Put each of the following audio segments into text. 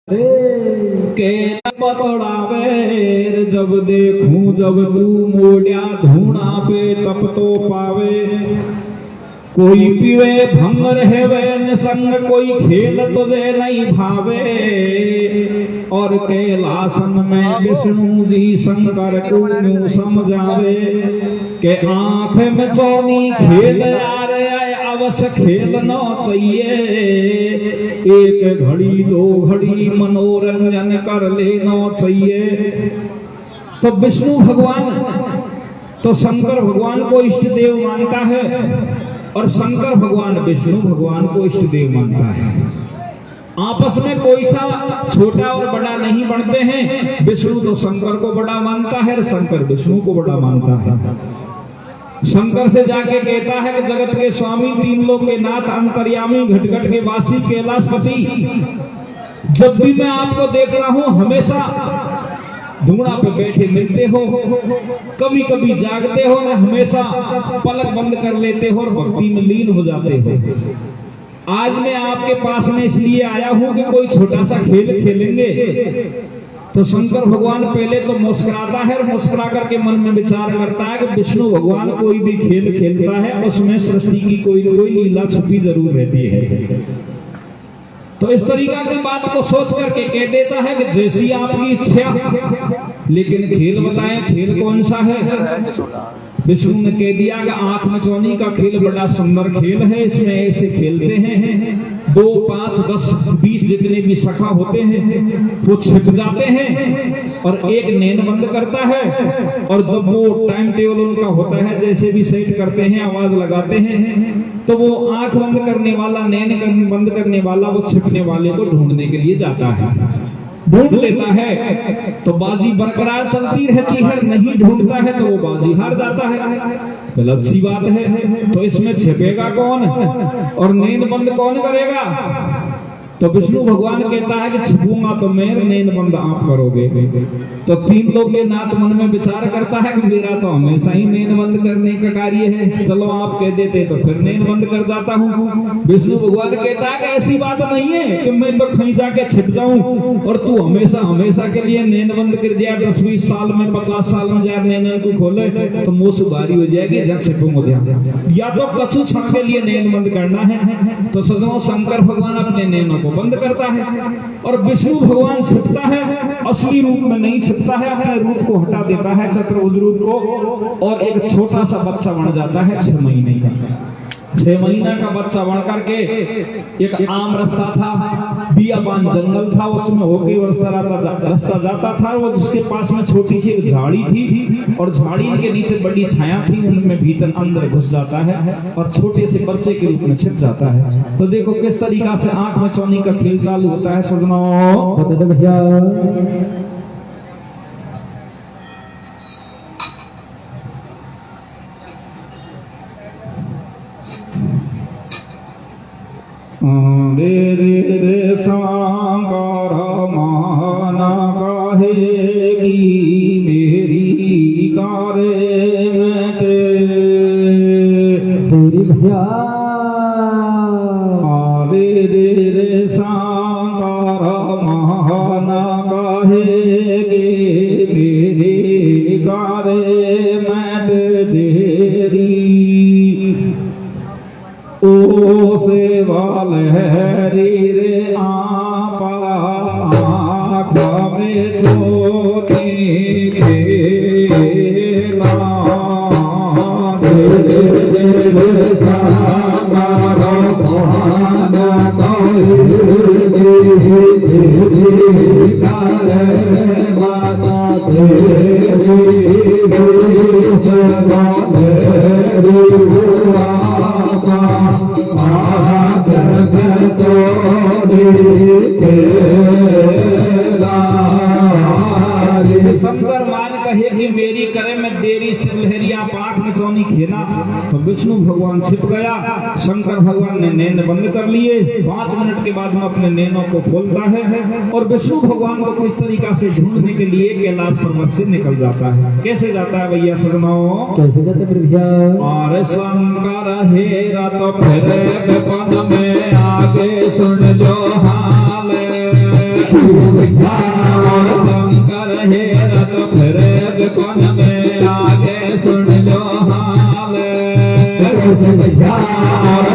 के पकड़ावे जब देखूं जब तू मोड़िया धूना पे तप तो पावे। कोई पीवे भंग रहे निसंग कोई खेल तुझे नहीं भावे। और कैलासन में विष्णु जी शंकर को यूं समझावे के आंख में सोनी खेल आ रहे अवश्य खेलना चाहिए। एक घड़ी दो घड़ी मनोरंजन कर लेना चाहिए। तो विष्णु भगवान तो शंकर भगवान को इष्ट देव मानता है और शंकर भगवान विष्णु भगवान को इष्ट देव मानता है। आपस में कोई सा छोटा और बड़ा नहीं बनते हैं। विष्णु तो शंकर को बड़ा मानता है और शंकर विष्णु को बड़ा मानता है। शंकर से जाके कहता है कि जगत के स्वामी तीन लोक के नाथ अंतर्यामी घटघट के वासी कैलाशपति, जब भी मैं आपको देख रहा हूं हमेशा धूणा पे बैठे मिलते हो, कभी कभी जागते हो न हमेशा पलक बंद कर लेते हो और भक्ति में लीन हो जाते हो। आज मैं आपके पास में इसलिए आया हूं कि कोई छोटा सा खेल खेलेंगे। तो शंकर भगवान पहले तो मुस्कुराता है और मुस्कुरा करके मन में विचार करता है कि विष्णु भगवान कोई भी खेल खेलता है उसमें सृष्टि की कोई न कोई लीला छुपी जरूर रहती है। तो इस तरीका की बात को सोच करके कह देता है कि जैसी आपकी इच्छा, लेकिन खेल बताएं खेल कौन सा है। विष्णु ने कह दिया कि आंख मचौनी का खेल बड़ा सुंदर खेल है, इसमें ऐसे खेलते हैं 2, 5, 10, 20 जितने भी सखा होते हैं वो छिप जाते हैं और एक नैन बंद करता है और जब वो टाइम टेबल उनका होता है जैसे भी सेट करते हैं आवाज लगाते हैं तो वो आंख बंद करने वाला नैन बंद करने वाला वो छिपने वाले को ढूंढने के लिए जाता है। ढूंढ लेता है तो बाजी बरकरार चलती रहती है, नहीं ढूंढता है तो वो बाजी हार जाता है। तो अच्छी बात है, तो इसमें छिपेगा कौन और नींद बंद कौन करेगा। तो विष्णु भगवान कहता है कि छिपूंगा तो मैं, नींद बंद आप करोगे। तो तीन लोग के नाथ मन में विचार करता है कि मेरा तो हमेशा ही नींद बंद करने का कार्य है, चलो आप कह देते तो फिर नींद बंद कर जाता हूँ। विष्णु भगवान कहता है कि ऐसी बात नहीं है कि मैं तो कहीं जाके छिप जाऊं और तू हमेशा हमेशा के लिए नींद बंद कर दिया। 10-20 साल में 50 साल में यार नींद को खोले तो मुंह सुबारी हो जाएगी, जब छिपूंगा या तो कछु क्षण के लिए नींद बंद करना है। तो सजनों शंकर भगवान अपने नैनों को बंद करता है और विष्णु भगवान छिपता है, असली रूप में नहीं छिपता है, अपने रूप को हटा देता है चतुर्भुज रूप को और एक छोटा सा बच्चा बन जाता है 6 महीने का। 6 महीना का बच्चा बन करके एक आम रास्ता था, बियाबान जंगल था, उसमें होके रास्ता जाता था। वो जिसके पास में छोटी सी झाड़ी थी और झाड़ी के नीचे बड़ी छाया थी, उनमें भीतर अंदर घुस जाता है और छोटे से बच्चे के रूप में छिप जाता है। तो देखो किस तरीका से आंख मचौनी का खेल चालू होता है सजनों। भैया रे रे रे शंकर माना कहेगी मेरी कारे में तेरी भैया। रे रे रे शंकर माना कहेगी मेरी कारे में तेरी। ओ सेवाल हरी रे आपा आँख में छोटी खेला शंकर मान कहे कि मेरी करे में देरी से लहरिया पाठ में चौनी खेला। तो विष्णु भगवान छिप गया, शंकर भगवान ने नैन बंद कर लिए। 5 मिनट के बाद में अपने नैनों को खोलता है और विष्णु भगवान को किस तरीका से ढूंढने के लिए कैलाश पर्वत से निकल जाता है। कैसे जाता है भैया सजनों, कैसे जाते भैया। और शंकर हेरा तो फिर पद में आगे सुन जो हाल शंकर हेरत फिरे कौन में आगे सुन लो हाल।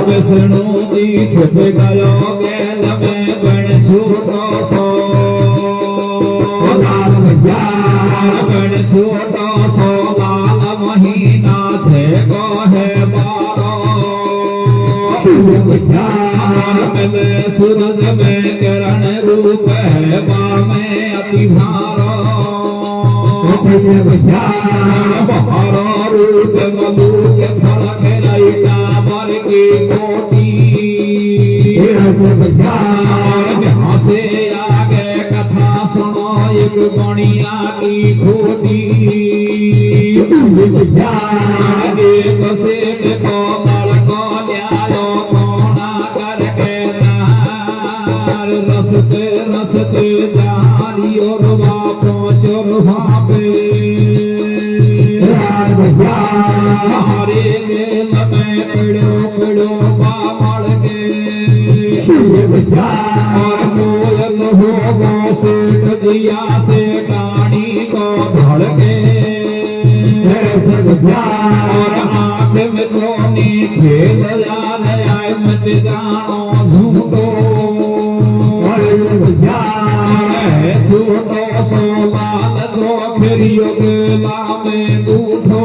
विष्णु जी छुप गयो गेल में बन छूटो सो बन छूटो सो लाल महीना छे को है बारो। मिले सूरज में किरण रूप है बामे अति भारो। बहारो रूप मधु के फल के लैटा बर की कोटी। यहाँ से आगे कथा सुनो एक बनिया की खोटी। एक सेठ को लड़को ल्यायो कोना करके तार। रसते रसते जारी और बापों चोर भापे। हरे गेल में पिड़ो पिड़ो बामड़ के। और मोलन हो गो सेठ जिया से टाणी को भड़ के। और आँख में कोनी खेल याद आए मत जानो झूठो। छूटो सो बाल सो फिर गेला में बूठो।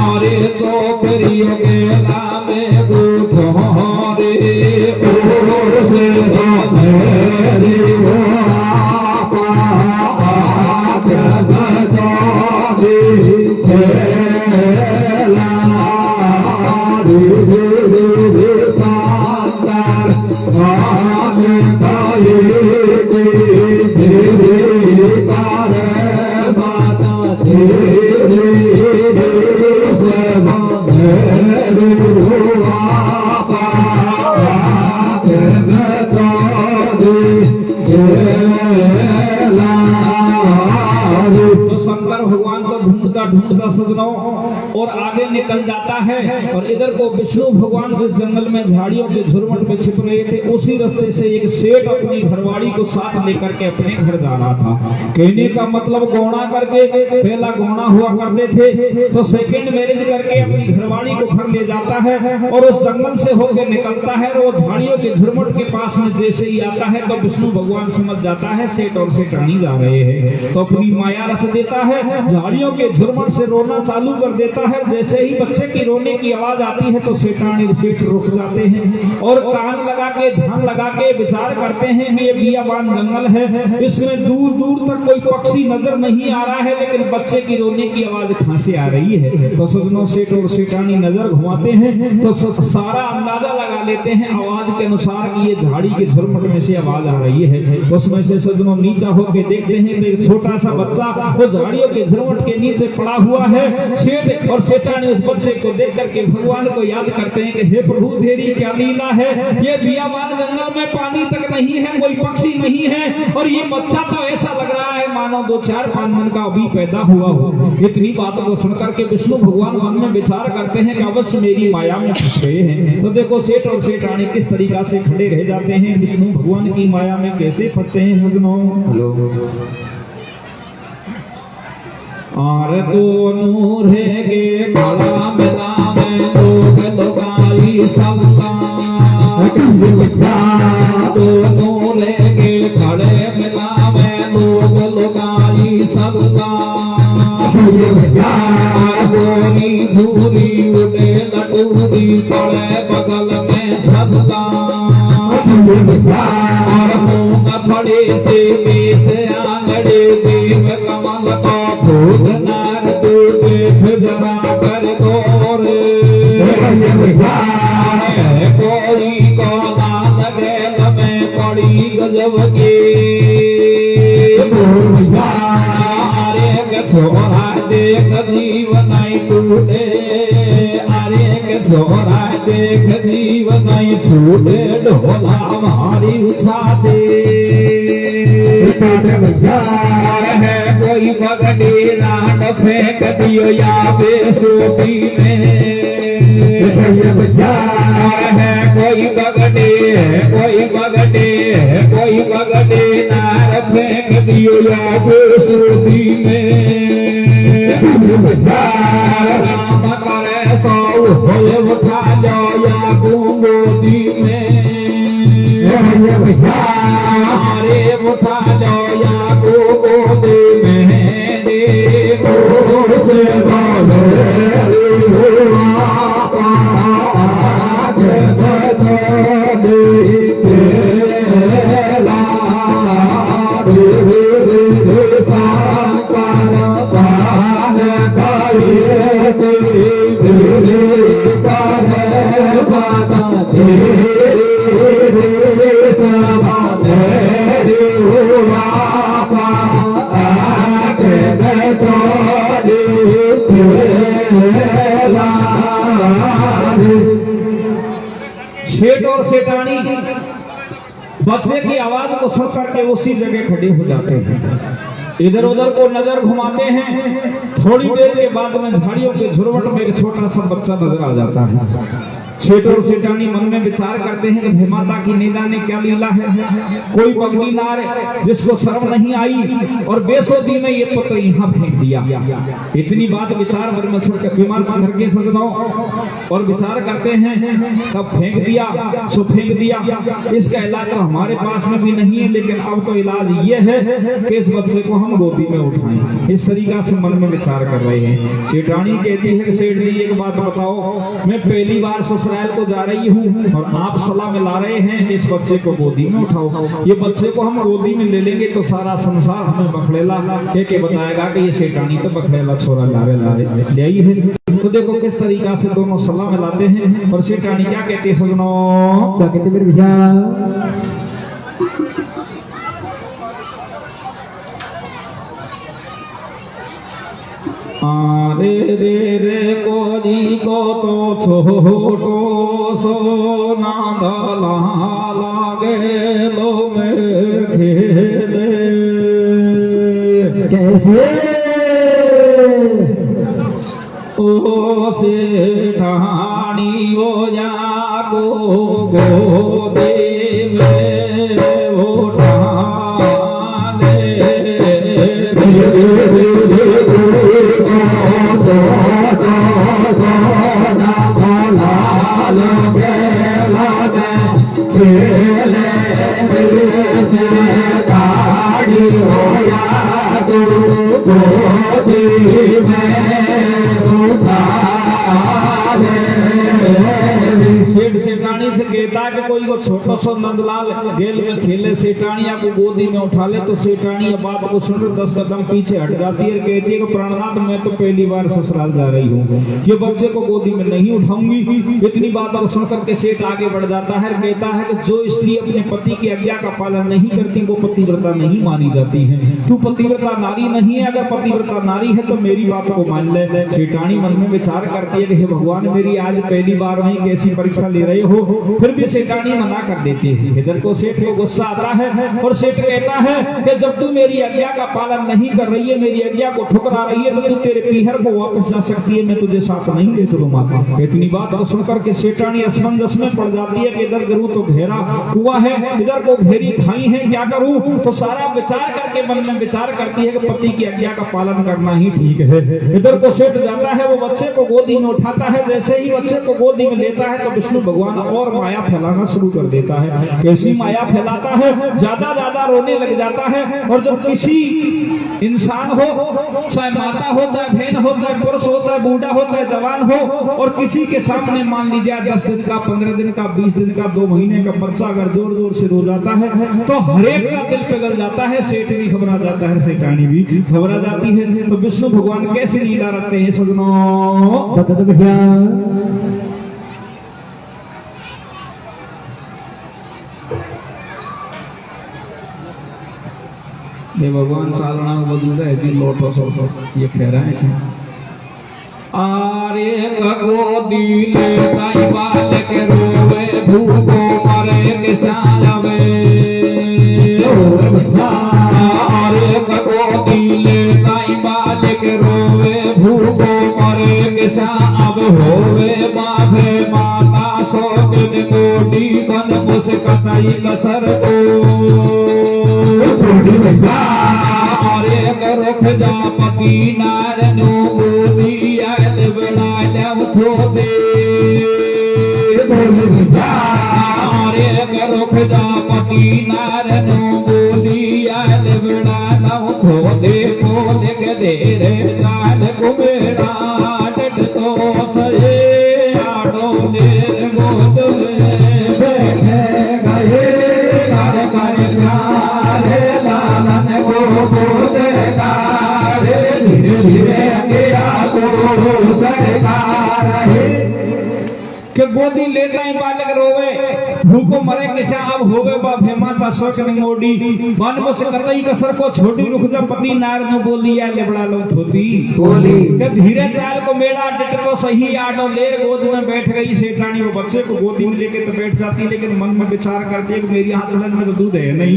अरे तो फिर गेला में बूठो रे। और से ढूंढता सजनों और आगे निकल जाता है। और इधर को विष्णु भगवान जिस जंगल में झाड़ियों के झुरमुट में छिप रहे थे उसी रास्ते से एक सेठ अपनी घरवाड़ी को साथ लेकर के अपने घर जा रहा था। कहने का मतलब गौना करके, पहला गौना हुआ करते थे तो सेकंड मैरिज करके अपनी घरवाड़ी को घर ले जाता है और उस जंगल से होकर निकलता है। और वो झाड़ियों के झुरमुट के पास में जैसे ही आता है तो विष्णु भगवान समझ जाता है सेठ और सेठानी जा रहे हैं। तो अपनी माया रच देता है, झाड़ियों के झुरमुट से रोना चालू कर देता है। जैसे ही बच्चे की रोने की आवाज आती है तो सेठानी सेठ रुक जाते हैं और कान लगा के ध्यान लगा के विचार करते हैं कि ये बियाबान जंगल है, इसमें दूर दूर तक कोई पक्षी नजर नहीं आ रहा है लेकिन बच्चे की रोने की आवाज कहां से आ रही है। तो सजनों सेठ और सेठानी नजर घुमाते हैं तो सारा अंदाजा लगा लेते हैं आवाज के अनुसार कि ये झाड़ी के झुरमुट में से आवाज आ रही है। उसमें से सजनों नीचा होकर देखते हैं तो एक छोटा सा बच्चा वो झाड़ियों के झुरमुट के नीचे पड़ा हुआ है। सेठ और सेठानी उस बच्चे को देख करके भगवान को याद करते हैं कि हे प्रभु तेरी क्या लीला है। ये बियाबान जंगल में पानी तक नहीं है, कोई पक्षी नहीं है और ये बच्चा तो ऐसा लग रहा है मानो 2-4-5 दिन का अभी पैदा हुआ हो। इतनी बातों को सुनकर के विष्णु भगवान मन में विचार करते हैं कि अवश्य मेरी माया में फंस गए हैं। तो देखो सेठ और सेठानी किस तरीका से खड़े रह जाते हैं, विष्णु भगवान की माया में कैसे फंसते हैं सजनों। और दोनों रहेगे खड़ा मिला में लोग लुगाई सबका। दोनों रहेगे खड़े मिला में लोग लुगाई सबका। गोरी धूरी उड़े लटूरी पड़े बगल में सबका। और मुँह पड़े से बेस आंगड़े देव कमल को भूत नार तू देख जरा कर गोरे। कोई को ना लगे में पड़ी गजब के। अरे छोरा देख जीवन टूटे। अरे छोरा देख जीवन छूटे ढोला हमारी उछाते। है कोई पगड़ी राट फेंक दियो या बेसोटी में। है कोई पगड़ी कोई बगड़े नार फेंक दियो या बेसुदी में राम करे सो होए उठा जाओ या गोदी में अरे उठा जाओ या गोदी में देखो से सेठ और सेठानी बच्चे की आवाज को सुन करके उसी जगह खड़े हो जाते हैं, इधर उधर को नजर घुमाते हैं। थोड़ी देर के बाद में झाड़ियों के झुरमुट में एक छोटा सा बच्चा नजर आ जाता है। सेठ और सेठानी मन में विचार करते हैं कि हे माता की नीला ने क्या लीला है, कोई पगड़ी नार जिसको शर्म नहीं आई और बेसोदी में ये पुत्र यहाँ फेंक दिया। इतनी बात विचार विमर्श करके सजनाओ और विचार करते हैं, कब फेंक दिया सो फेंक दिया, इसका इलाज तो हमारे पास में भी नहीं है, लेकिन अब तो इलाज ये है कि इस बच्चे को हम गोदी में उठाएं। इस तरीका से मन में विचार कर रहे हैं। सेठानी कहती है कि सेठ जी एक बात बताओ, मैं पहली बार ससुराल को जा रही हूँ और आप सलाह में ला रहे हैं कि इस बच्चे को गोदी में उठाओ। ये बच्चे को हम गोदी में ले लेंगे तो सारा संसार हमें बखलेला के बताएगा कि ये सेठानी तो बखलेला छोरा लारे ले आई है। तो देखो किस तरीका से दोनों सलाह में लाते हैं। और सेठानी क्या कहती है सुनो, क्या कहते मेरे भैया, रे रे रे कोजी को तो छोटो सो नांदला लागे लो में खेले कैसे ओ सेठानी ओ जागो गोदे में उठा सेठ सेठानी से कहता है कि कोई को छोटा सा नंदलाल गेल में खेले, सेठानिया को गोदी में उठा ले। तो सेठानी बात को सुनकर 10 कदम पीछे हट जाती है, कहती है कि प्राणनाथ मैं तो पहली बार ससुराल जा रही हूँ, ये बच्चे को गोदी में नहीं उठाऊंगी। इतनी बात को सुनकर के सेठ आगे बढ़ जाता है, कहता है कि जो स्त्री अपने पति की आज्ञा का पालन नहीं करती वो पतिव्रता नहीं मानी जाती है। तू पतिव्रता नारी नहीं है, अगर पतिव्रता नारी है तो मेरी बात को मान ले। सेठानी मन में विचार करती है कि हे भगवान, मेरी आज पहली बार वही कैसी परीक्षा ले रहे हो। फिर भी सेठानी मना कर देती है। इधर को सेठ को गुस्सा आता है और सेठ कहता है कि जब तू मेरी आज्ञा का पालन नहीं कर रही है, मेरी आज्ञा को ठुकरा रही है, तो तू तेरे पीहर को वापस जा सकती है, मैं तुझे साथ नहीं ले चलूंगा। इतनी बात को सुनकर के सेठानी असमंजस में पड़ जाती है कि इधर करूं तो घेरा हुआ है, इधर को घेरी खाई है, क्या करूं। तो सारा विचार करके मन में विचार करती है कि पति की आज्ञा का पालन करना ही ठीक है। इधर को सेठ जाता है, वो बच्चे को गोदी में उठाता है। जैसे ही बच्चे को गोदी में लेता है तो विष्णु भगवान और माया फैलाना शुरू कर देता है। कैसी माया फैलाता है, ज्यादा ज्यादा रोने लग जाता है। और जब किसी इंसान हो, चाहे माता हो, चाहे बहन हो, चाहे पुरुष हो, चाहे बूढ़ा हो, चाहे जवान हो, और किसी के सामने मान लीजिए 10 दिन का, 15 दिन का, 20 दिन का, 2 महीने का बच्चा अगर जोर जोर से रो जाता है तो हरेक का दिल पिघल जाता है। सेठ भी घबरा जाता है, सेठानी भी घबरा जाती है। तो विष्णु भगवान कैसे लीला रखते हैं सजनों, बता दो भैया। ये भगवान चालना बदल है लोटो सो ये कह रहा है। आरे गोदी ले गाय बालक रोवे, भूखो मरे किसानवे। आरे गोदी ले गाय बालक रोवे, भूखो मरे किसान अब होवे बाफे माता सो दिन गोदी बन मुस्का कतई कसर को और एक रुख जा पति नार नो बोली आल बड़ा लव थो दे और एक रुख जा पति नार नो बोली आल बड़ा लव थो दे को देख दे रे काल कुबेरा डट तो सरे आड़ो दे गोद में बैठे गए कर कर प्यारे लालन को गोद कारे धीरे धीरे गया को सरकार है के गोदी लेता ही बालक रोवे भूखो मरे कैसा अब होवे बा भेमाता शौक निमोडी मन को से कतई कसर को छोटी रुख जा पति नार न बोली या लेबड़ा लो थोती बोली के धीरे चाल को मेड़ा डिट को सही आडो ले गोद में बैठ गई सेठानी वो बच्चे को गोदी में लेके तो बैठ जाती लेकिन मन में विचार करती है कि मेरी आंचलन में तो दूध है नहीं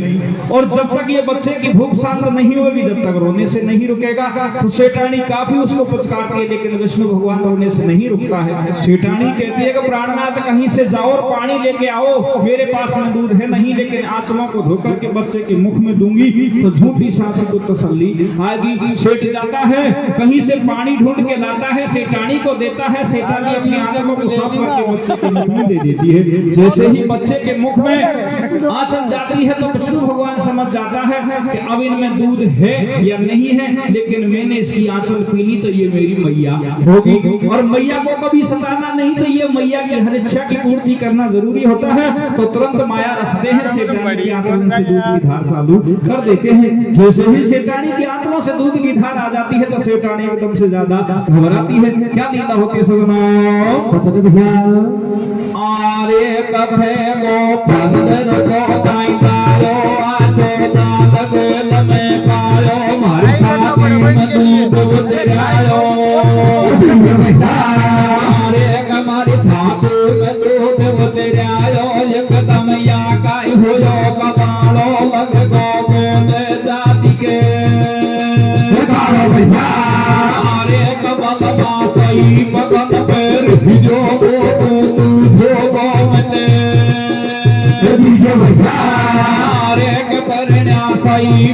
और जब तक ये बच्चे की भूख शांत नहीं होगी जब तक रोने से नहीं रुकेगा तो सेठानी काफी उसको पुचकारती है लेकिन विष्णु भगवान रोने से नहीं रुकता है। सेठानी कहती है कि प्राणनाथ कहीं से जाओ और पानी लेके आओ मेरे पास में दूध है नहीं लेकिन आत्मा को धोकर के बच्चे के मुख में दूंगी तो झूठी सांस को तसल्ली आएगी। सेठ जाता है कहीं से पानी ढूंढ के लाता है सेठानी को देता है सेठानी अपनी आत्मा को साफ करके बच्चे के मुख में दे देती है। जैसे ही बच्चे के मुख में आंचल जाती है तो विष्णु भगवान समझ जाता है कि अब इनमें दूध है या नहीं है लेकिन मैंने इसकी आंचल पी ली तो ये मेरी मैया होगी और मैया को कभी सताना नहीं चाहिए मैया की हर इच्छा की पूर्ति करना जरूरी होता है। तो तुरंत माया रचते हैं सेठानी की आंचलों से दूध की धार चालू कर देते हैं। जैसे ही सेठानी की आंचलों से दूध की धार आ जाती है तो सेठानी एकदम से ज्यादा घबराती है। क्या लीला होती है सजनों आरे कफे गो पंदर को काइतायो आछे दाद गेल में पायो मारे साथी में दूध उतरायो आरे कमारी साथी में दूध उतरायो एकदम या काई होयो कबालो लग गो में जाति के आरे कबल बासई मगन पर भिजो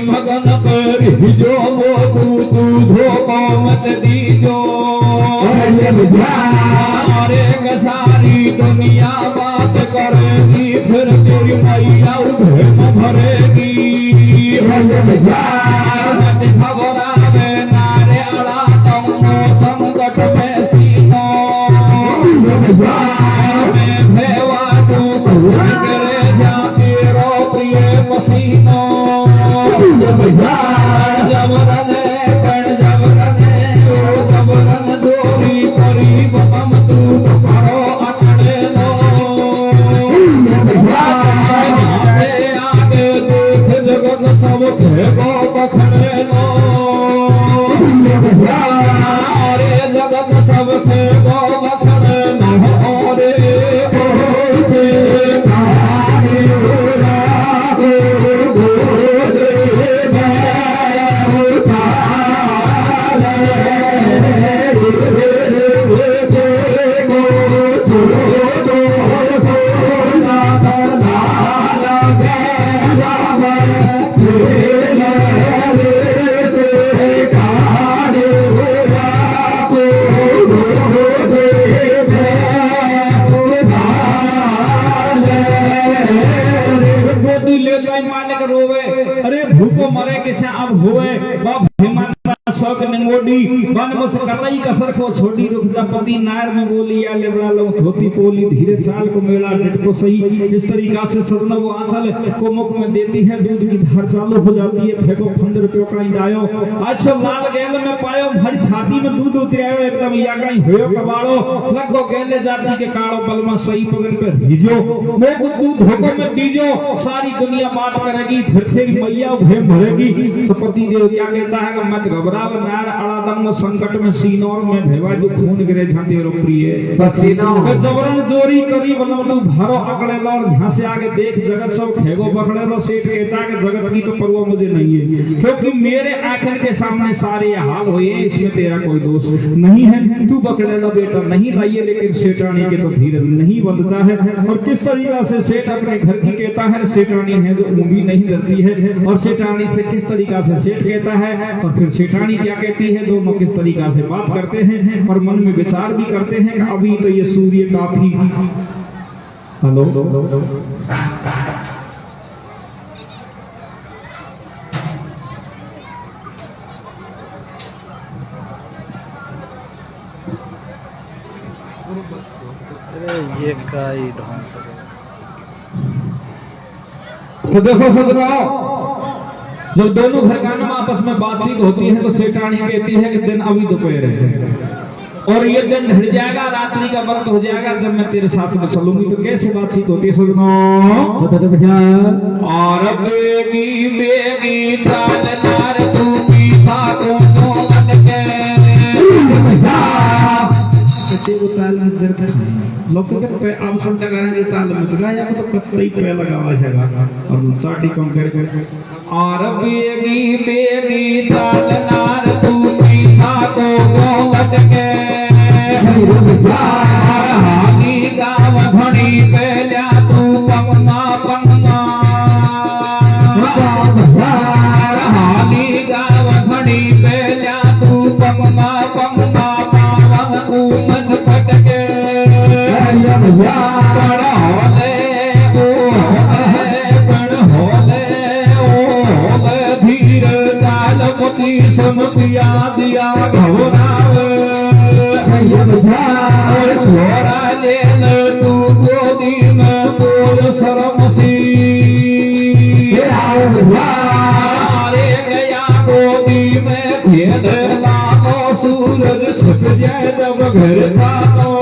मगन पर जो वो दूधो को मत दीजो अरे सारी दुनिया बात करेगी फिर तेरी मैया उधे न भरेगी घबरावे नारे अड़ा तुम संकट में सीनो मैं भेवा तू करे जाती रो प्रिय पसीनो जबरन कण जबरन दोरी करी बतम तू करो अटड़े लो आगे देख जगत सब खेबो पखड़े लो अरे जगत सब खेबो पखड़े लो रे मरे के अब हुए शौक निमोडी बन मुस कतई कसर को छोटी रुख जा पति नार में बोली या लेबड़ा लो धोती पोली धीरे चाल को मेला डिट को सही इस तरीका से सजना वो आंचल को मुख में देती है दूध की धार चालू हो जाती है फेंको 15 रुपयों का जायो अच्छा लाल गेल में पायो भरी छाती में दूध उतरायो एकदम या कहीं होयो कबाड़ो लगो गेले जाती के काड़ो बल में सही पगन पे हिजो मैं को तू धोखो में दीजो सारी दुनिया बात करेगी फिर तेरी मैया भे भरेगी। तो पति देव क्या कहता है कि मत घबरा घबराव नार अड़ादंग संकट में सीनोर में भेवा जो खून गिरे झांते रो प्रिय पसीना जबरन जोरी करी बलम तू भारो अकड़े लो यहाँ से आगे देख जगत सब खेगो पकड़े लो सेठ कहता है कि जगत की तो परवाह मुझे नहीं है क्योंकि मेरे आंखन के सामने सारे हाल हुए इसमें तेरा कोई दोष नहीं है। तू पकड़े लो बेटा नहीं लाइए लेकिन सेठानी के तो धीरज नहीं बंधता है। और किस तरीका से सेठ अपने घर की कहता है सेठानी है जो ऊँगी नहीं धरती है और सेठानी से किस तरीका से सेठ कहता है और फिर सेठानी क्या कहती है, दोनों किस तरीका से बात करते हैं और मन में विचार भी करते हैं कि अभी तो ये सूर्य काफी हेलो ये का ही ढोंग तो देखो सजनाओ जब दोनों घरकानों में आपस में बातचीत होती है तो सेठानी कहती है कि दिन अभी दोपहर है और ये दिन ढल जाएगा रात्रि का वक्त हो जाएगा जब मैं तेरे साथ में चलूंगी। तो कैसे बातचीत होती है सजनाओ और बेगी बेगी चाल नार तू पीछा को तेरे ताल में जर कर लोग पे आप सुन लगाने के ताल में तो गाया को तो कतई पे लगावा जाएगा और चाटी कौन करे और बेगी बेगी चाल नार तू पीछा को गोवत के हागी गाव घड़ी पे ल्या तू पंगा पंगा हागी गाव घड़ी पे ल्या तू पंगा पंगा पिया दिया घोरावे छोरा ले तू गोदी में बोल शर्म सी अरे गया गोदी में भेद लालो सूरज छुप जाए जब घर सालो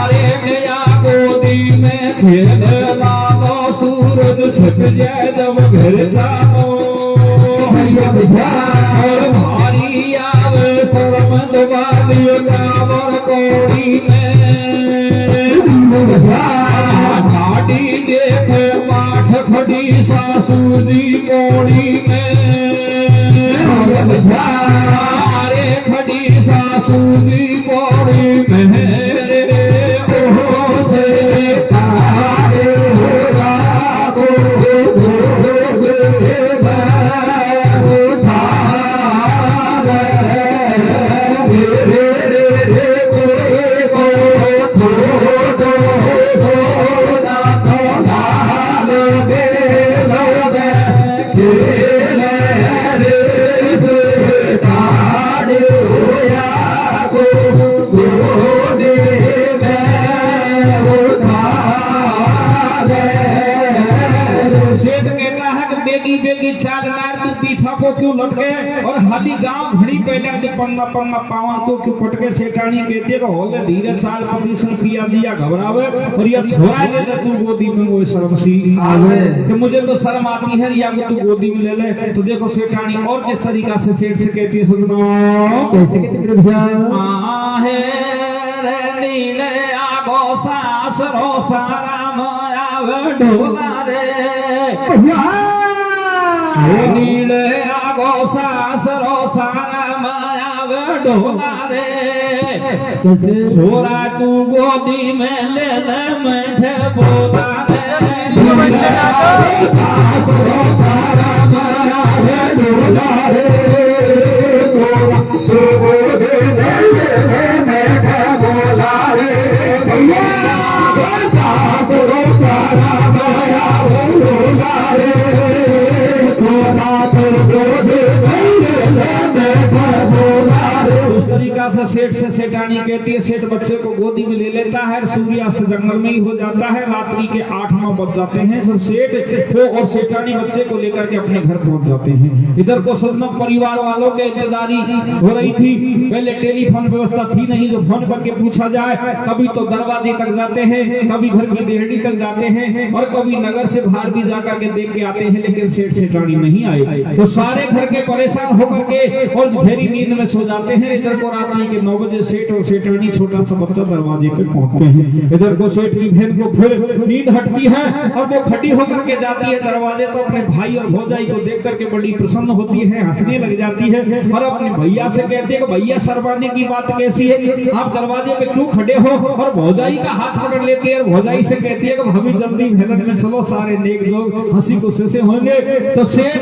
अरे गया गोदी में भेद लालो सूरज छुप जाए जब घर सालो और भारी आवे शर्मंद वाली कावर कोड़ी में घाटी देख पाठ खड़ी सासू जी कोड़ी में अरे खड़ी सासू जी कोड़ी में क्यों लटके और हाली गांव घड़ी पहले जो पन्ना पन्ना पावन को क्यों पटके सेठानी कहते को होले धीरे चाल पॉजिशन पिया दिया घबरावे और ये छोड़ा ले तू गोदी में वो शर्म सी आवे कि मुझे तो शर्म आती है या तू गोदी में ले ले। तो देखो सेठानी और किस तरीका से सेठ से कहती है सुनो कैसे कहती है रे नीले आगो सास रो साराम आवे ढोला रे नीले आगो सास रो साराम आवे ढोला रे छोरा तू गोदी में ले ले बैठे बोला रे सास रो साराम आवे ढोला रे छोरा तू गोदी में ले ले बैठे बोला रे सास रो साराम आवे ढोला रे उस तरीका से सेठ से सेठानी के कहती है सेठ बच्चे को गोदी में ले लेता है, सूर्यास्त जंगल में ही हो जाता है, रात्रि के 8-9 बज जाते हैं, सब सेठ को और सेठानी बच्चे को लेकर के अपने घर पहुंच जाते हैं। इधर को सदनों परिवार वालों के इंतजारी हो रही थी, पहले टेलीफोन व्यवस्था थी नहीं जो फोन करके पूछा जाए, कभी तो दरवाजे तक जाते हैं, कभी घर की देहड़ी तक जाते हैं और कभी नगर से बाहर भी जाकर के देख के आते हैं, लेकिन सेठ सेठानी नहीं आए। तो सारे घर के परेशान होकर के और गहरी नींद में सो जाते हैं। इधर को रात्रि के 9 बजे सेठ और सेठानी छोटा सा बच्चा दरवाजे पे पहुंचते हैं। इधर को सेठ की बहन को फिर नींद हटती है और वो खड़ी होकर के जाती है दरवाजे, तो अपने भाई और भौजाई को देख करके बड़ी प्रसन्न होती है, हंसने लग जाती है और अपने भैया से कहती है कि भैया शर्माने की बात कैसी है, आप दरवाजे पे क्यों खड़े हो, और भौजाई का हाथ पकड़ लेती है और भौजाई से कहती है कि भाभी जल्दी भेलन में चलो, सारे नेक लोग हंसी खुशी से होंगे। तो सेठ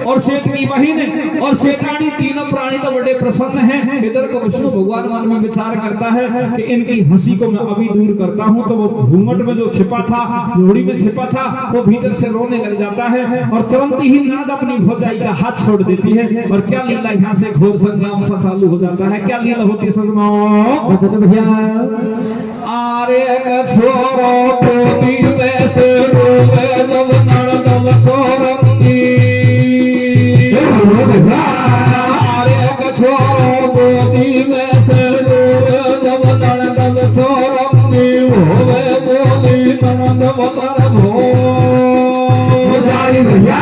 और सेठ की बहन और सेठानी तीनों प्राणी तो बड़े प्रसन्न हैं। इधर को विष्णु भगवान मन में विचार करता है कि इनकी हंसी को मैं अभी दूर करता हूं। तो वो घूंघट में जो छिपा था, जोड़ी में छिपा था, वो भीतर से रोने लग जाता है और तुरंत ही ननद अपनी भौजाई का हाथ छोड़ देती है। और क्या लीला यहाँ से घोर संग्राम सा चालू हो जाता है। क्या लीला होती है आरे छोरो गोदी में से रोवे जब नड़दब छोरंगी, आरे छोरो गोदी में से रोवे जब नड़दब छोरंगी, होवे बोली ननद बतर भौजाई भैया,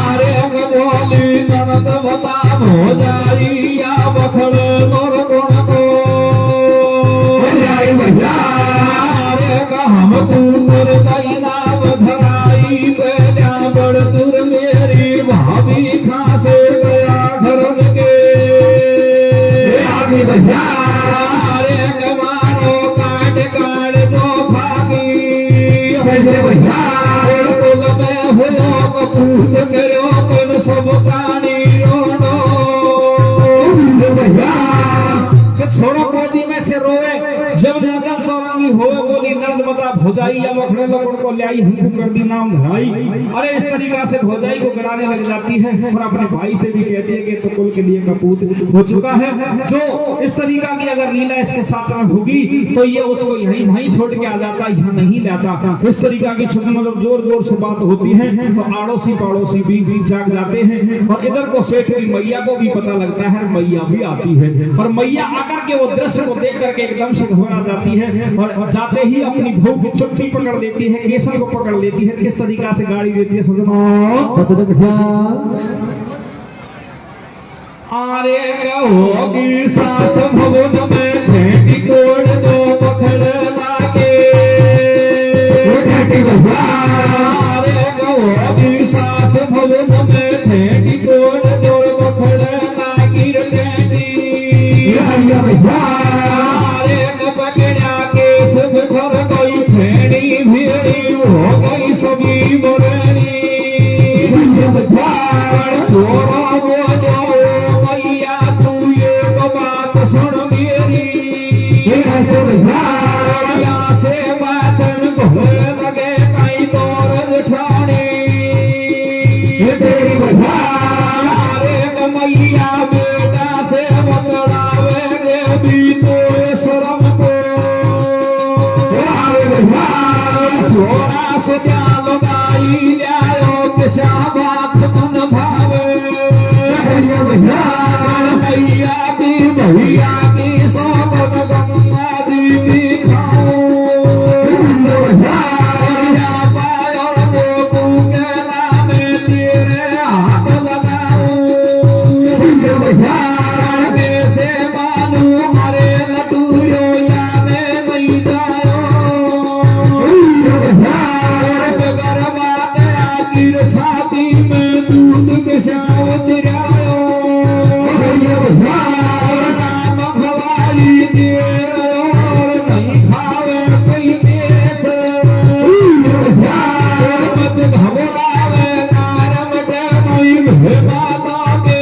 आरे बोली ननद बता भौजाई या बखड़े मोर गुण को हम दूर नाम धराई पहला बड़ दूर मेरी भाभी कहाँ से गया घर के आगे भैया, अरे कमारो काट काट तो भागी भैया, कुल में हो कपूर करो कुल सब प्राणी रोनो भैया, छोड़ो गोदी में से रोवे जब नदन सौरंगी होवे बोली नर्द बता भौजाई या बखड़े लोगों को ले आई, हमको कर दी नाम धराई। अरे इस तरीका से भौजाई को गिराने लग जाती है और अपने भाई से भी कहती है कि तो कुल के लिए कपूत हो चुका है। जो इस तरीका की अगर लीला इसके साथ में होगी तो ये उसको यहीं वहीं छोड़ के आ जाता, यहाँ नहीं लाता। इस तरीका की मतलब जोर जोर से बात होती है तो आड़ोसी पड़ोसी भी जाग जाते हैं और इधर को सेठ की मैया को भी पता लगता है, मैया भी आती है और मैया आकर के वो दृश्य को देख करके एकदम से घबरा जाती है और जाते ही अपनी बहू की चुट्टी पकड़ लेती है, केसर को पकड़ लेती है, किस तरीका से गाड़ी देती है आरे होगी सास भवन में भेंटी कोड़ दो पकड़ लागे, आरे होगी सास भवन में भेंटी कोड़ दो पकड़ लागी पकड़ा के सब घर गई भेड़ी भेड़ी हो गई सभी बरनी, छोरा बोलो मैया तू ये बात सुन मेरी, से बातन भोले लगे कई दौर ठाणी तेरी अरे मैया बेटा से बतलावे भी तो शर्म को छोरा से क्या लगाई जाओ किसा बात मन भावे मैया की भैया की सोगन गंगा दीदी खाओ पायो तो केला में तेरे हाथ लगाओ से मानू हरे लटू या में नहीं जाओ छाती में दूध किसाओ तिरायो नाम खवाली दे और नहीं खावे कोई देश मत घबरावे कारम के नहीं माता के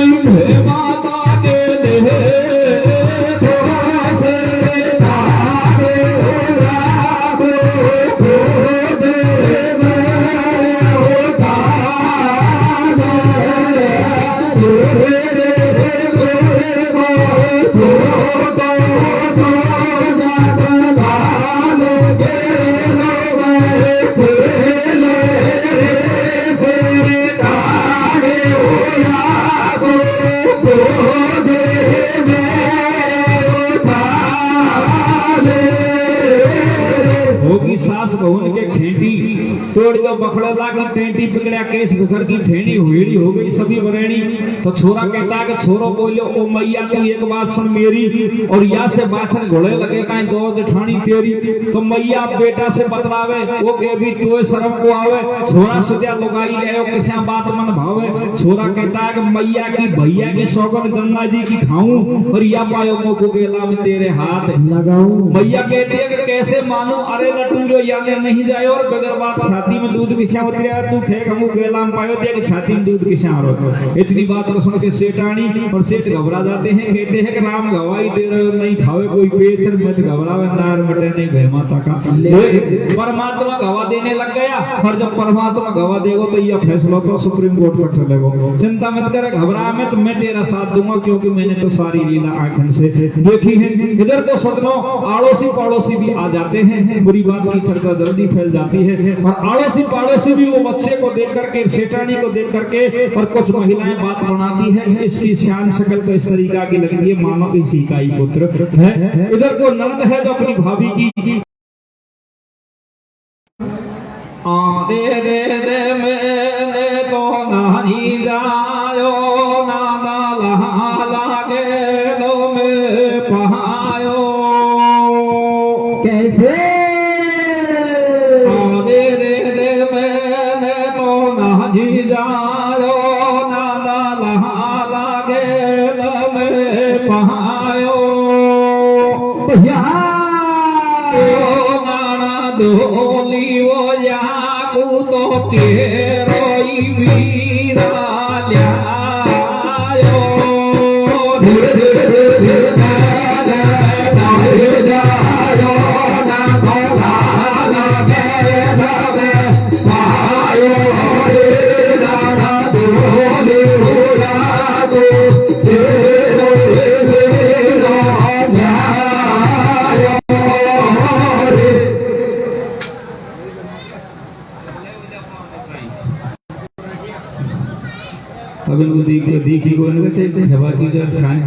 नहीं माता के देह होगी सास भवन के खेटी तोड़ दो बखड़ा की टेंटी पकड़ा केस बुखर की ठेणी हुईड़ी हो गई सभी बरेणी। तो छोरा कहता है कि छोरो बोलो ओ मैया तू एक बात सुन मेरी और या से बाथन घोड़े लगे काई दो जेठानी तेरी। तो मैया बेटा से बतलावे वो के भी तोय शर्म को आवे छोरा सुजा लुगाई गयो किसा बात मन भावे। छोरा कहता है कि मैया की भैया की सौगन गंगा जी की खाऊं और या पायो मोको गेला में तेरे हाथ लगाऊं। मैया कहती है कि कैसे मानूं अरे लटूरो याने नहीं जाए और बगैर बात छाती में दूध किसा उतरिया तू ठेक हमू गेला में पायो दे छाती में दूध किसा आ रहा। इतनी बात को सुन के सेठानी और सेठ घबरा जाते हैं कहते हैं कि राम गवाही दे रहे हो नहीं खावे कोई पेचर मत घबरावे नार मटे नहीं भय माता का। परमात्मा गवाह देने लग गया और जब परमात्मा गवाह देगा तो यह फैसला तो सुप्रीम कोर्ट पर चलेगा। चिंता मत करे घबरा मत मैं तेरा साथ दूंगा क्योंकि मैंने तो सारी लीला आंखों से देखी है। इधर तो सदनों आड़ोसी पड़ोसी भी आ जाते हैं बुरी बात की चर्चा जल्दी फैल जाती है और आड़ोसी पड़ोसी भी वो बच्चे को देख करके सेठानी को देख करके और कुछ महिलाएं बात बनाती है इसकी शान शक्ल तो इस तरीका की लगती है मानो इसी का ही पुत्र है। इधर को ननद है जो अपनी भाभी की दे दे दे मैंने तो नहीं जायो नाना लागे लो में पहायो कैसे दे दे दे मैंने तो नहीं जायो नाना लागे लो में पहायो भैया नाना दोली वो तो तेरो ही वीरा ल्यायो धीरे धीरे धीरे जायो ना भोला लगे लगे पायो रे नाना दोली होया तो तेरो वीरा ल्यायो अब इनको देखी को नहीं कहते हवा की जो खाएं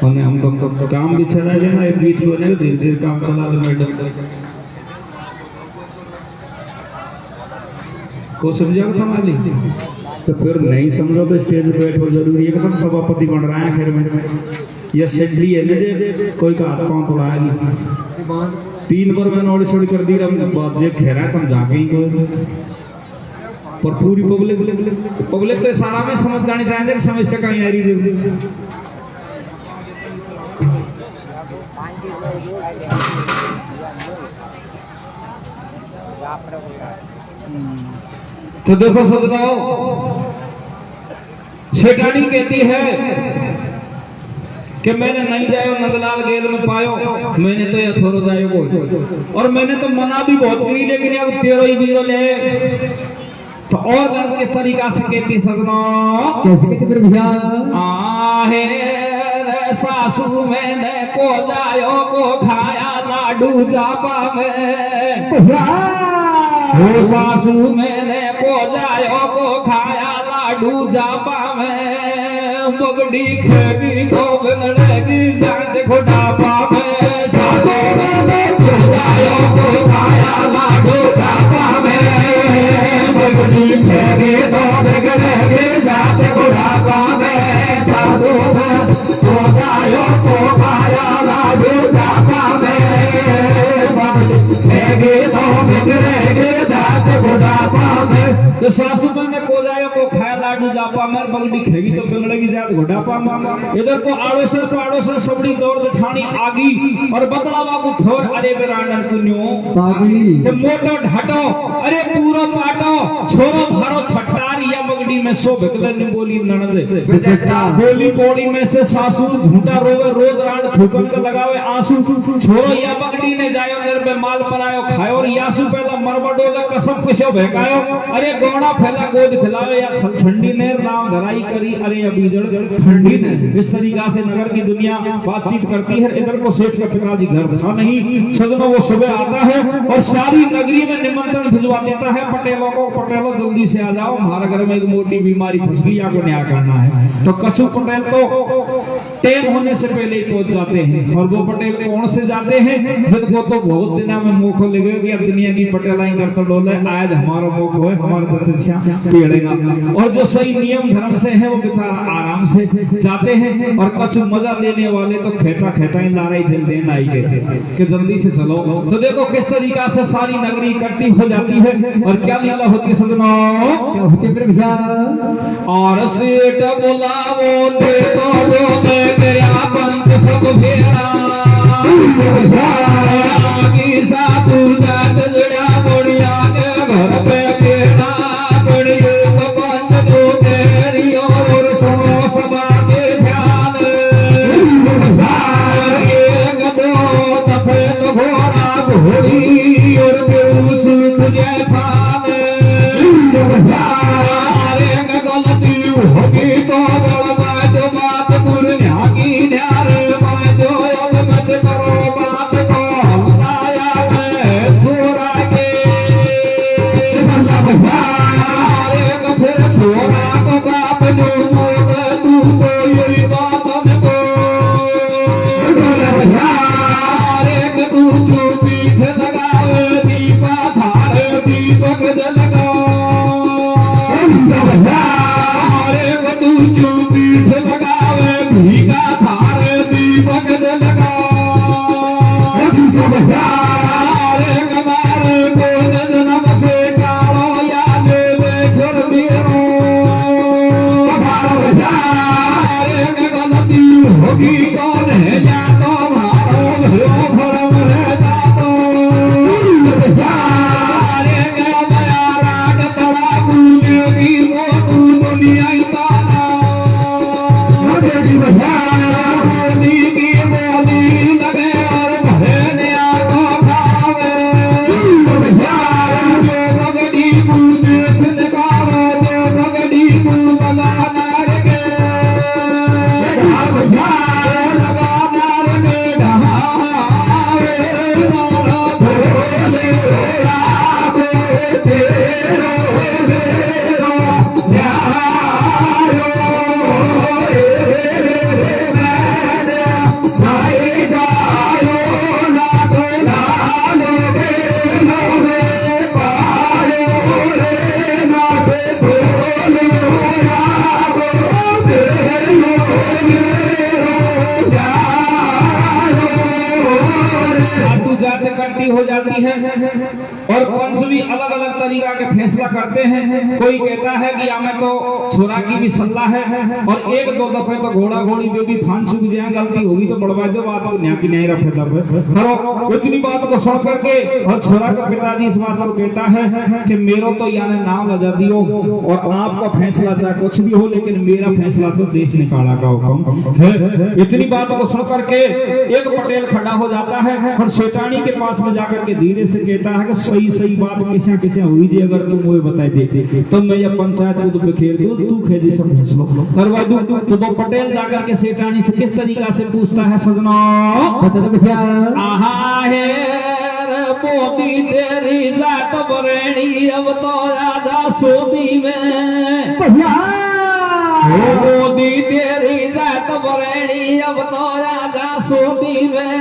और हम तो काम भी चला जाए ना एक गीत को नहीं धीरे धीरे काम चला दो मैडम को समझाओ था मालिक तो फिर नहीं समझो तो स्टेज पे बैठो जरूरी है कि सभापति बन रहा है खैर में ये असेंबली है ना कोई का हाथ पांव तोड़ा नहीं 3 बार मैंने ओड़ी छोड़ी कर दी बात जे खैर है तुम जाके ही कोई पर पूरी पब्लिक तो सारा में समझ जानी चाहिए कि समस्या कहीं आ रही है। तो देखो सदनाओ सेठानी कहती है कि मैंने नहीं जायो नंदलाल गेल में पायो मैंने तो यह छोरो जायो को और मैंने तो मना भी बहुत करी लेकिन अब तेरो ही बीरो ले तो और गलत किस तरीका से कहती सजना कैसे कहती फिर भैया आहे सासू मैंने को जायो को खाया लाडू जापा में हो सासू मैंने को जायो को खाया लाडू जापा में बगड़ी खेगी को बनड़ेगी जान घोटापा में सासू मैंने को जायो को खाया लाडू जापा में बगड़ी खेगी तो बिगड़ेगी जान घोटापा में सासू में को जायो को खाया लाडू जापा में बगड़ी खेगी तो बिगड़ेगी जान घोटापा में तो सासू मैंने को जायो को खाया लाडू जापा में बगड़ी खेगी तो बिगड़ेगी जात घोटापा में। इधर को आड़ोसन सबड़ी दौड़ दिठानी आगी और बदलावा को ठोर अरे बेरांडन कुन्यो पागी मोटो ढाटो अरे पूरो पाटो छोरो भारो छटार या बगड़ी में सो भिकलन बोली ननद बोली बोली में से सासू झूठा रोवे रोज रांड थूकन के लगावे आंसू छोरो या बगड़ी ने जायो घर पे माल परायो खायो और यासू पहला मरबडो का कसम पिछो भकायो अरे गोड़ा फैला गोद खिलावे या ठंडी ने नाम धराई करी अरे अभी जड़ ठंडी ने इस तरीका से नगर की दुनिया बातचीत करती है। इधर को सेठ का पिताजी घर था नहीं सदनों वो सुबह आता है और सारी नगरी में निमंत्रण भिजवा देता है पटेलों को पटेलों जल्दी से आ जाओ हमारे घर में एक मोटी छोटी बीमारी फसलिया को न्याय करना है। तो कछु पटेल तो टेम होने से पहले ही पहुंच जाते हैं, और वो पटेल कौन से जाते हैं जिनको तो बहुत दिनों में मौका लगे कि अब दुनिया की पटेल आई कर तो डोले, आज हमारा मौका है, हमारा तथ्या पेड़ेगा। और जो सही नियम धर्म से है वो बेचारा आराम से जाते हैं, और कुछ मजा लेने वाले तो खेता खेता ही लारा ही चल देना आई गए कि जल्दी से चलो। तो देखो किस तरीका से सारी नगरी इकट्ठी हो जाती है, और क्या लीला होती है सजनों, क्या होती है फिर भैया। और सेठ बुलावो ते तो दो दे तेरा पंथ सब भेड़ा, की साधु जात जड़ा गोड़िया के घर पे केड़ा बड़ियो पंथ दो तेरी और सुनो सभा के ध्यान। एक दो सफेद घोड़ा घोड़ी और बेऊस तुझे फान। एक गलती होगी तो बड़ बात दुनिया की न्यार बाजो अवगत करो बात को हमाया में छोरा के। एक फिर छोरा को बाप जो मोद तू तो यही बात हमको। एक तू जो पीठ लगावे दीपा थारे दीपक जलगा। एक तू जो पीठ लगावे भीगा थारे दीपक जलगा। एक बार को जन्म से कालो याद देखर मेरो। एक गलती होगी कौन है या तो मारो भयो भरम रहता तो। एक दया राग तड़ा पूजेगी वो तू दुनिया ही ताना। मोदी की बोली लगे और भरे नया को खावे। जो भगड़ी को देश निकाले जो भगड़ी को लगा नार के लगा नार के ढहावे। नारा भोले आवे तेरो मेरो न्यायो। जात इकट्ठी हो जाती है, और पंच भी अलग अलग तरीका के फैसला करते हैं। कोई कहता है कि हमें तो छोरा की भी सलाह है, और एक दो दफे तो घोड़ा घोड़ी पे भी फांस सूख जाए, गलती होगी तो बड़वा दो बात को न्याय की न्याय रखे दर। इतनी बात को सुन करके और छोरा का पिताजी इस बात को कहता है कि मेरो तो यानी नाम लगा दियो, और आपका फैसला चाहे कुछ भी हो, लेकिन मेरा फैसला तो देश निकाला का हुक्म। इतनी बात को सुन करके एक पटेल खड़ा हो जाता है, और सेठानी के पास में जाकर के धीरे से कहता है कि सही सही बात किसा किसा हुई जी, अगर तुम मुझे बताए दे तो मैं ये पंचायत को बिखेर दूं, तू खेजी सब फैसलो करवा दूं। तो वो पटेल जाकर के सेठानी से किस तरीका से पूछता है सजना, आहा है मोदी तेरी जात बरेणी अब तो राजा सोदी में। मोदी तेरी जात बरेणी अब तो राजा सोदी में।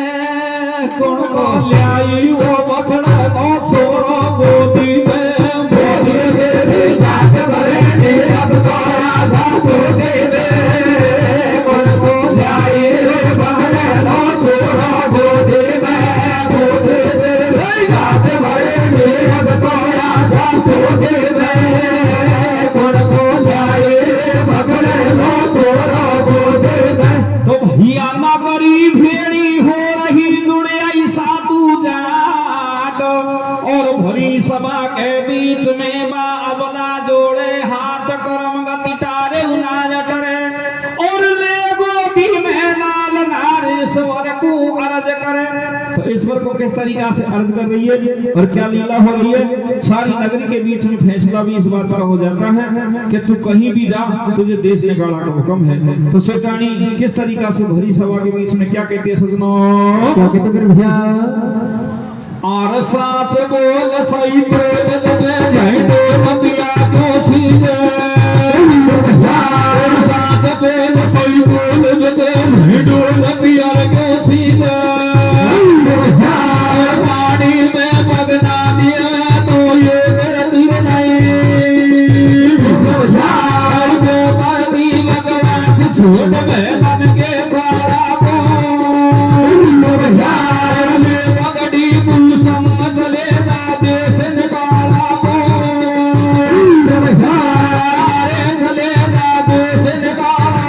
कौन को ल्याई वो बखड़ा को छोरो गोदी में। मोदी तेरी जात बरेणी अब तो राजा सोदी में। कौन को ल्याई वो बखड़ा को छोरो गोदी में। मोदी तेरी जात बरेणी अब तो राजा सोदी में। कौन को ल्याई बखड़ा को छोरो गोदी में। तो भैया नगरी भेड़ी हो रही जुड़े साधु जाट, और भरी सभा के बीच में बा अबला जोड़े हाथ करम गति तारे उनाज टरे, और ले गोदी में लाल नारेश्वर को अर्ज करे। तो ईश्वर को किस तरीका से अर्ज कर रही है और क्या लीला हो रही है। सारी नगरी के बीच में फैसला भी इस बात का हो जाता है कि तू कहीं भी जा, तुझे देश निकाला का हुक्म है। तो सेठानी किस तरीका से भरी सभा के बीच में क्या कहती है सजनों, क्या कहते हैं भैया, और साच बोल सही तो झंडो नदिया को सीजे साच बोल सही बोल झंडो नदिया को सीजे पानी में बदना दिया तो ये दिल नहीं गोपाती भगवान छोड़ बहन के सारा पगड़ी समझ लेना देश निकाला चलेगा देश निकाला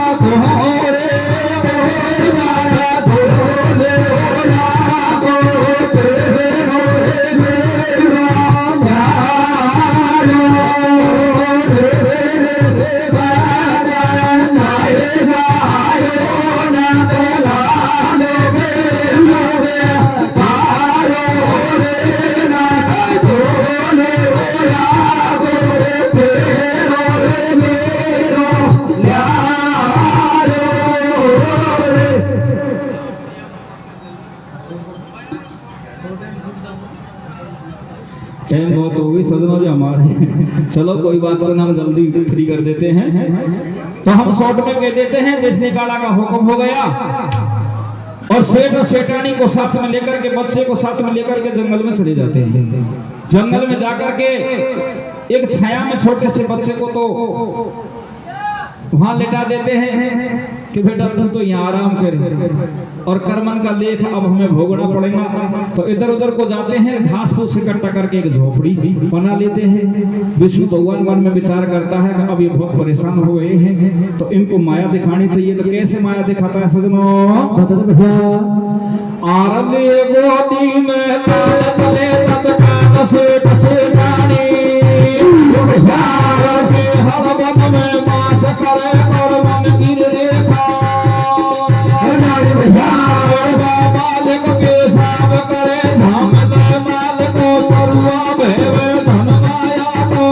टाइम बहुत हो गई सदनों जो हमारे चलो कोई बात को हम जल्दी फ्री कर देते हैं तो हम शॉर्ट में कह देते हैं देश निकाला का हुक्म हो गया और सेठ और सेठानी को साथ में लेकर के बच्चे को साथ में लेकर के जंगल में चले जाते हैं। जंगल में जाकर के एक छाया में छोटे से बच्चे को तो वहां लेटा देते हैं कि बेटा तुम तो यहाँ आराम करे और कर्मन का लेख अब हमें भोगना पड़ेगा। तो इधर उधर को जाते हैं, घास फूस इकट्ठा करके एक झोपड़ी बना लेते हैं। विष्णु भगवान मन में विचार करता है कि अब ये बहुत परेशान हो गए हैं तो इनको माया दिखानी चाहिए। तो कैसे माया दिखाता है सजनों? आरले गोदी में तले तब का से रानी हर वन में वास करे और मन गिर रेखा मालिक पेशाब करे धाम में माल को चरुआ भेवे धन माया को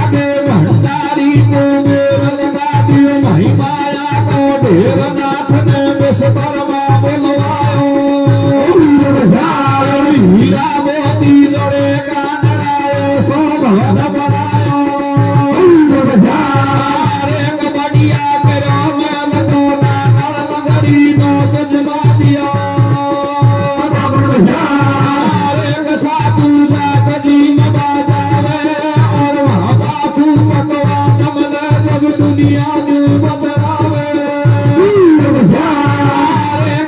आगे भंडारी को मेर लगा दियो मही माया को देवनाथ ने विश्वकर्मा बुलवायो हीरा मोती लड़े कान रायो सो भवन बनायो एक बढ़िया करो माल को नागल मगरी तो तुझमा दिया एक साधु जात जीव बाजावे और वहाँ बासु पकवान मिले जब दुनिया जो बदलावे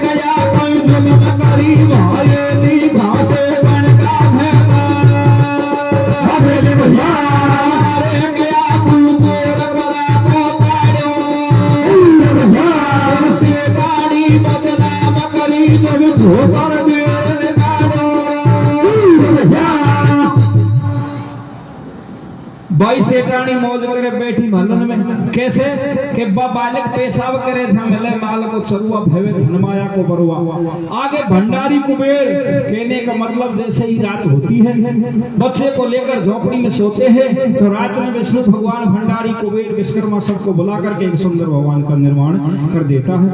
गया कोई जुल्म करी भाई दी घासे बन का गया कुकोर बड़ा को काढ़ो से गाड़ी बदनाम करी जब धोकर देर काढ़ो। भाई सेठानी मौज करे बैठी महलन में कैसे कि बालिक पेशाब करे झमेले माल को चरुआ भेवे धनमाया को बरुआ। आगे भंडारी कुबेर कहने का मतलब जैसे ही रात होती है बच्चे को लेकर झोपड़ी में सोते हैं तो रात में विष्णु भगवान भंडारी कुबेर विश्वकर्मा सबको बुला करके एक सुंदर भगवान का निर्माण कर देता है।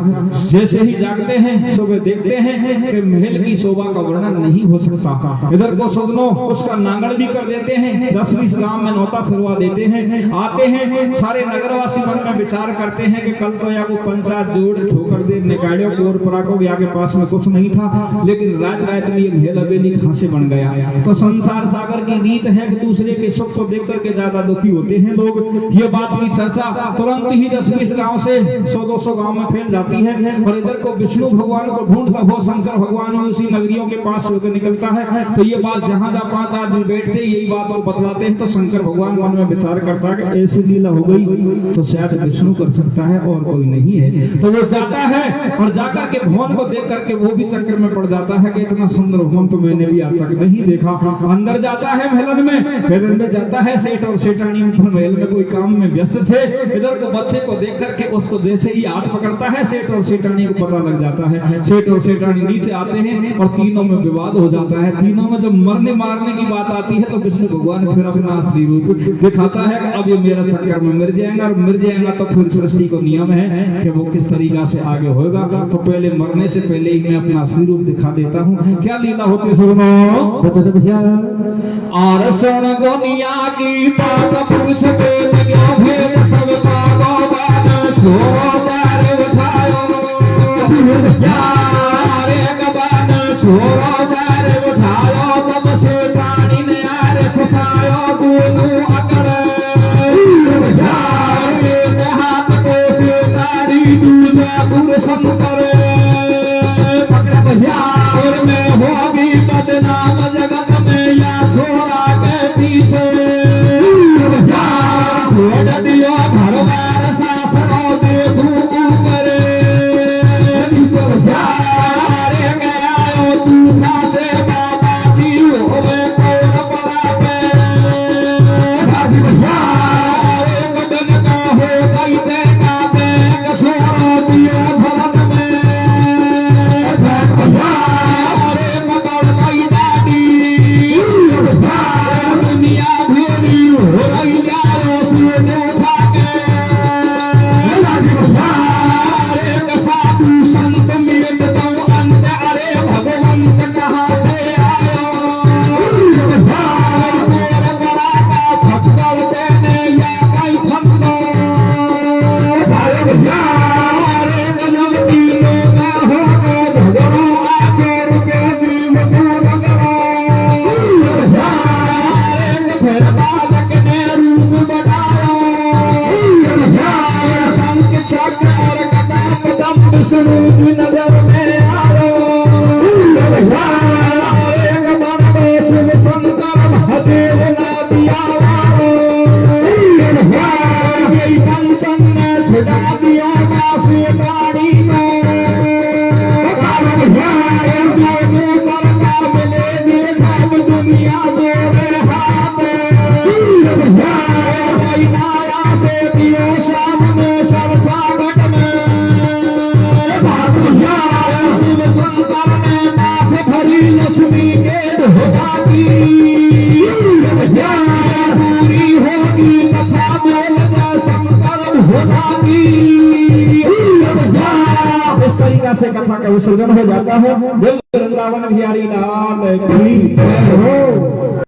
जैसे ही जागते हैं सुबह देखते हैं कि महल की शोभा का वर्णन नहीं हो सकता। इधर को सदनों उसका नांगण भी कर देते हैं, 10-20 गांव में नौता फिरवा देते हैं। आते हैं सारे नगरवासी मन में विचार करते हैं कि कल तो या को पंचायत जोड़ ठोकर दे निकाड़ियों को और पराकों के आगे पास में कुछ नहीं था, लेकिन रात रात में ये महल हवेली कहां से बन गया। तो संसार सागर की रीत है कि दूसरे के सुख को देख करके ज्यादा दुखी होते हैं लोग। ये बात की चर्चा तुरंत ही 10-20 गांव से 100-200 गांव में फैल जाती है और इधर को विष्णु भगवान को ढूंढता हो शंकर भगवान भी उसी नगरियों के पास होकर निकलता है। तो ये बात जहां 5 आदमी बैठते यही बात को बतलाते हैं। तो शंकर भगवान मन में विचार करता है कि ऐसी लीला हो गई तो शायद विष्णु कर सकता है और कोई नहीं है। तो वो जाता है और जाकर के भवन को देख करके वो भी चक्कर में पड़ जाता है कि इतना सुंदर भवन तो मैंने भी आज तक नहीं देखा। अंदर जाता है महल में, फिर अंदर जाता है सेठ और सेठानी महल में कोई काम में व्यस्त थे। इधर को बच्चे को देख करके उसको जैसे ही हाथ पकड़ता है सेठ और सेठानी को पता लग जाता है। सेठ और सेठानी नीचे आते हैं और तीनों में विवाद हो जाता है। तीनों में जब मरने मारने की बात आती है तो विष्णु भगवान फिर अपना असली रूप दिखाता है। अब ये मेरा चक्कर में मर जाएगा और मर जाएगा तो फिर सृष्टि को नियम है कि वो किस तरीका से आगे होगा। तो पहले मरने से पहले ही मैं अपना असली रूप दिखा देता हूँ। क्या लीला होती सुनो और सुन गोनिया की बात पुरुष पे लगा भेद सब पागो बात छोड़ उठायो यार गबान छोड़ो जारे उठायो तब से पानी ने यार खुशायो दोनों अकड़ यार मेरे हाथ को से ताड़ी दूजा गुरु शंकर पकड़ यार मैं होगी बदनाम जगत में या छोरा के पीछे यार छोड़ दियो घर बार सासरों दे धूप करे यार गया तू से बाबा जी होवे कौन पड़ा पे यार गदन का हो गई देखा देख छोड़ दियो भरत में यार मगर गई दादी यार दुनिया घेरी हो गई यारो से उठा के यार एक साधु संत मिलत तो अंत अरे भगवंत कहाँ से आयो यार तेरे बड़ा का भक्कर देने या कोई भक्कर यार गजब तीनों का हो भगवान आचर के दिल में भगवान यार फिर बालक ने रूप बनाया यार शंख चक्र और गदा पदम विष्णु की नजर में आयो यार एक बड़ा शिव शंकर महादेव ना दिया यार यही कंचन ने छुड़ा दिया बासी गाड़ी को यार दोनों करता मिले देखा दुनिया जोड़े हाथ यार कोई माया से दियो सामने सरसागट में यार शिव शंकर ने माथ भरी लक्ष्मी के ढोला की यार पूरी होगी कथा बोल जा शंकर भोला की यार इस तरीका से कथा का विसर्जन हो जाता है। वृंदावन बिहारी लाल की जय हो।